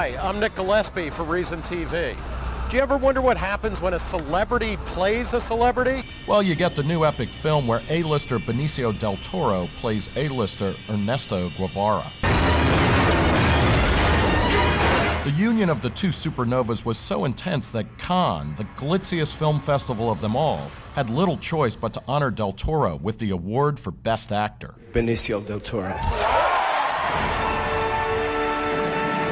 Hi, I'm Nick Gillespie for Reason TV. Do you ever wonder what happens when a celebrity plays a celebrity? Well, you get the new epic film where A-lister Benicio Del Toro plays A-lister Ernesto Guevara. The union of the two supernovas was so intense that Cannes, the glitziest film festival of them all, had little choice but to honor Del Toro with the award for Best Actor. Benicio Del Toro.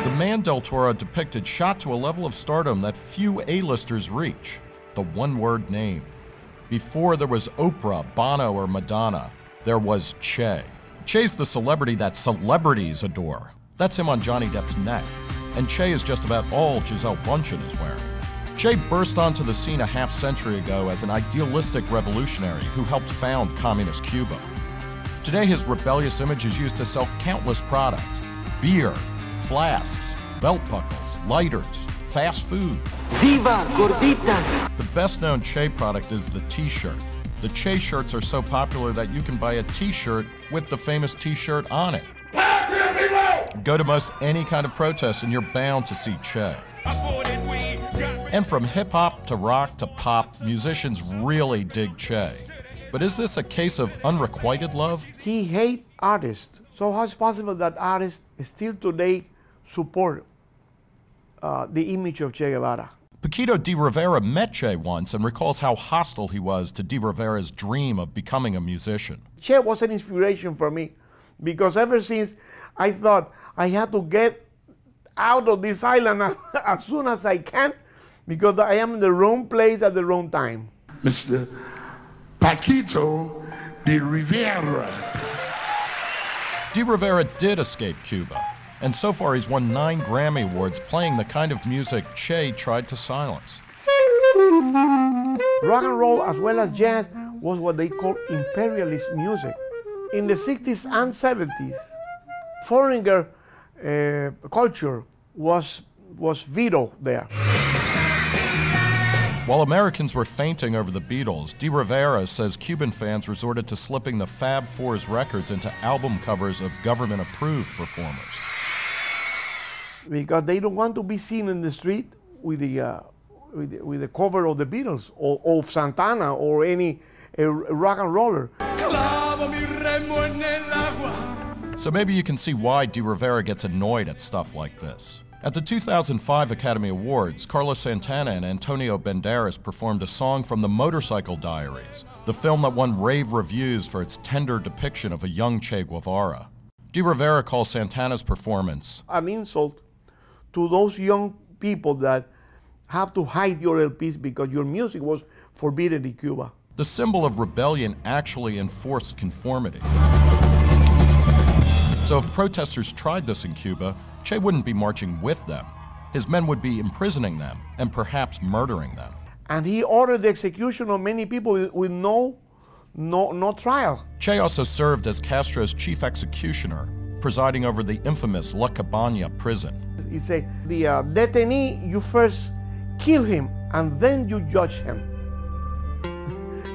The man Del Toro depicted shot to a level of stardom that few A-listers reach, the one-word name. Before there was Oprah, Bono, or Madonna, there was Che. Che's the celebrity that celebrities adore. That's him on Johnny Depp's neck. And Che is just about all Gisele Bundchen is wearing. Che burst onto the scene a half-century ago as an idealistic revolutionary who helped found communist Cuba. Today, his rebellious image is used to sell countless products: beer, flasks, belt buckles, lighters, fast food. Viva Gordita! The best-known Che product is the T-shirt. The Che shirts are so popular that you can buy a T-shirt with the famous T-shirt on it. Go to most any kind of protest and you're bound to see Che. And from hip-hop to rock to pop, musicians really dig Che. But is this a case of unrequited love? He hates artists. So how is it possible that artists still today support the image of Che Guevara? Paquito DRivera met Che once and recalls how hostile he was to DRivera's dream of becoming a musician. Che was an inspiration for me because ever since I thought I had to get out of this island as soon as I can because I am in the wrong place at the wrong time. Mr. Paquito DRivera. DRivera did escape Cuba, and so far he's won 9 Grammy Awards playing the kind of music Che tried to silence. Rock and roll as well as jazz was what they call imperialist music. In the 60s and 70s, foreigner culture was vetoed there. While Americans were fainting over the Beatles, DRivera says Cuban fans resorted to slipping the Fab Four's records into album covers of government-approved performers. Because they don't want to be seen in the street with the cover of the Beatles or of Santana or any rock and roller. So maybe you can see why DRivera gets annoyed at stuff like this. At the 2005 Academy Awards, Carlos Santana and Antonio Banderas performed a song from The Motorcycle Diaries, the film that won rave reviews for its tender depiction of a young Che Guevara. DRivera calls Santana's performance an insult to those young people that have to hide your LPs because your music was forbidden in Cuba. The symbol of rebellion actually enforced conformity. So if protesters tried this in Cuba, Che wouldn't be marching with them. His men would be imprisoning them and perhaps murdering them. And he ordered the execution of many people with no trial. Che also served as Castro's chief executioner, presiding over the infamous La Cabana prison. He said, the detainee, you first kill him and then you judge him.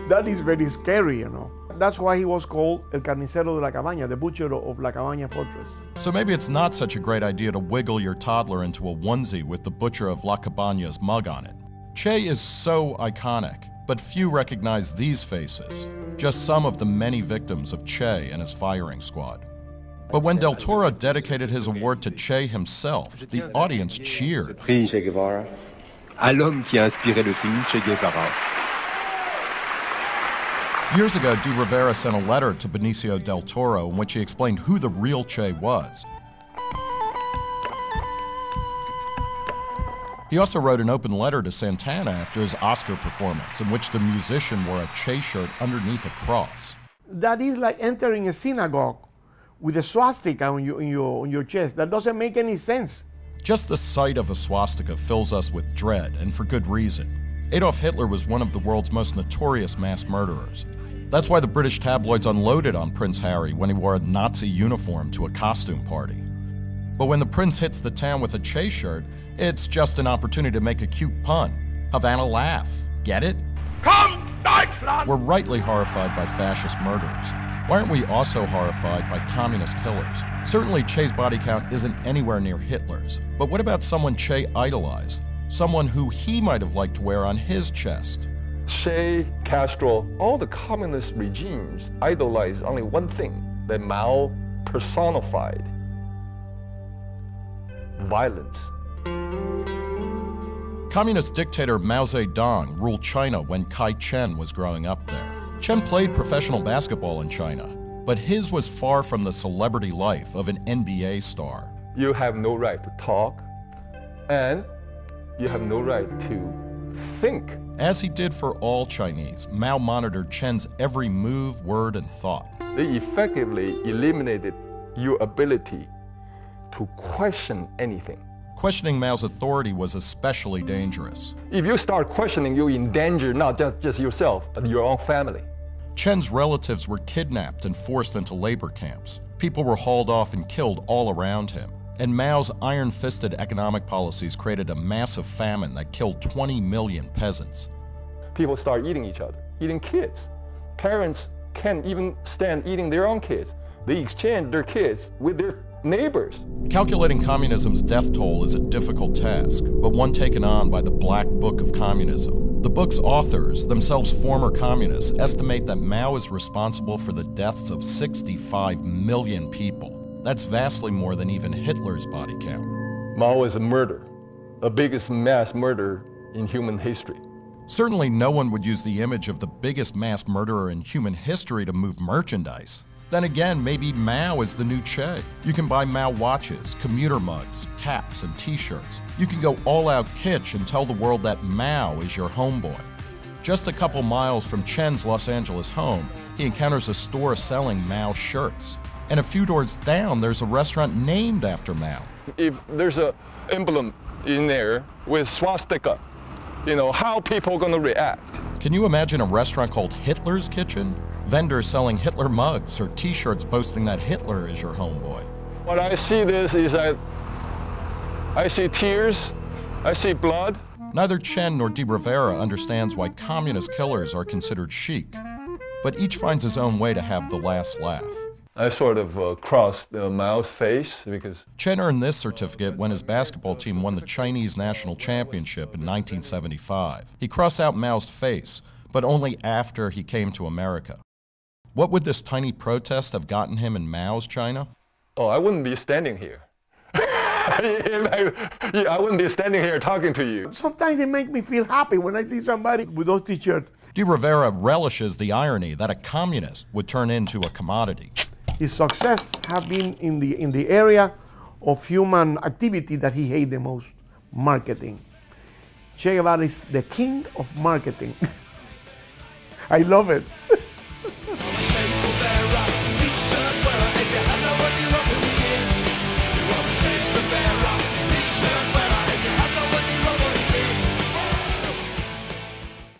That is very scary, you know. That's why he was called El Carnicero de la Cabaña, the butcher of La Cabaña fortress. So maybe it's not such a great idea to wiggle your toddler into a onesie with the butcher of La Cabaña's mug on it. Che is so iconic, but few recognize these faces, just some of the many victims of Che and his firing squad. But when Del Toro dedicated his award to Che himself, the audience cheered. Che Guevara. À l'homme qui a inspiré le film Che Guevara. Years ago, DRivera sent a letter to Benicio Del Toro in which he explained who the real Che was. He also wrote an open letter to Santana after his Oscar performance in which the musician wore a Che shirt underneath a cross. That is like entering a synagogue with a swastika on your chest. That doesn't make any sense. Just the sight of a swastika fills us with dread, and for good reason. Adolf Hitler was one of the world's most notorious mass murderers. That's why the British tabloids unloaded on Prince Harry when he wore a Nazi uniform to a costume party. But when the prince hits the town with a Che shirt, it's just an opportunity to make a cute pun. Havana laugh. Get it? Come, Deutschland! We're rightly horrified by fascist murders. Why aren't we also horrified by communist killers? Certainly Che's body count isn't anywhere near Hitler's, but what about someone Che idolized? Someone who he might have liked to wear on his chest? Che, Castro, all the communist regimes idolize only one thing that Mao personified: violence. Communist dictator Mao Zedong ruled China when Kai Chen was growing up there. Chen played professional basketball in China, but his was far from the celebrity life of an NBA star. You have no right to talk, and you have no right to think. As he did for all Chinese, Mao monitored Chen's every move, word, and thought. They effectively eliminated your ability to question anything. Questioning Mao's authority was especially dangerous. If you start questioning, you endanger not just yourself, but your own family. Chen's relatives were kidnapped and forced into labor camps. People were hauled off and killed all around him. And Mao's iron-fisted economic policies created a massive famine that killed 20 million peasants. People start eating each other, eating kids. Parents can't even stand eating their own kids. They exchange their kids with their neighbors. Calculating communism's death toll is a difficult task, but one taken on by the Black Book of Communism. The book's authors, themselves former communists, estimate that Mao is responsible for the deaths of 65 million people. That's vastly more than even Hitler's body count. Mao is a murderer, the biggest mass murder in human history. Certainly no one would use the image of the biggest mass murderer in human history to move merchandise. Then again, maybe Mao is the new Che. You can buy Mao watches, commuter mugs, caps, and t-shirts. You can go all-out kitsch and tell the world that Mao is your homeboy. Just a couple miles from Chen's Los Angeles home, he encounters a store selling Mao shirts. And a few doors down, there's a restaurant named after Mao. If there's an emblem in there with swastika, how people gonna react? Can you imagine a restaurant called Hitler's Kitchen? Vendors selling Hitler mugs or t-shirts boasting that Hitler is your homeboy. What I see this is that I see tears, I see blood. Neither Chen nor DRivera understands why communist killers are considered chic, but each finds his own way to have the last laugh. I sort of crossed Mao's face because... Chen earned this certificate when his basketball team won the Chinese national championship in 1975. He crossed out Mao's face, but only after he came to America. What would this tiny protest have gotten him in Mao's China? Oh, I wouldn't be standing here. I wouldn't be standing here talking to you. Sometimes it makes me feel happy when I see somebody with those t-shirts. DRivera relishes the irony that a communist would turn into a commodity. His success have been in the area of human activity that he hates the most, marketing. Che Guevara is the king of marketing. I love it.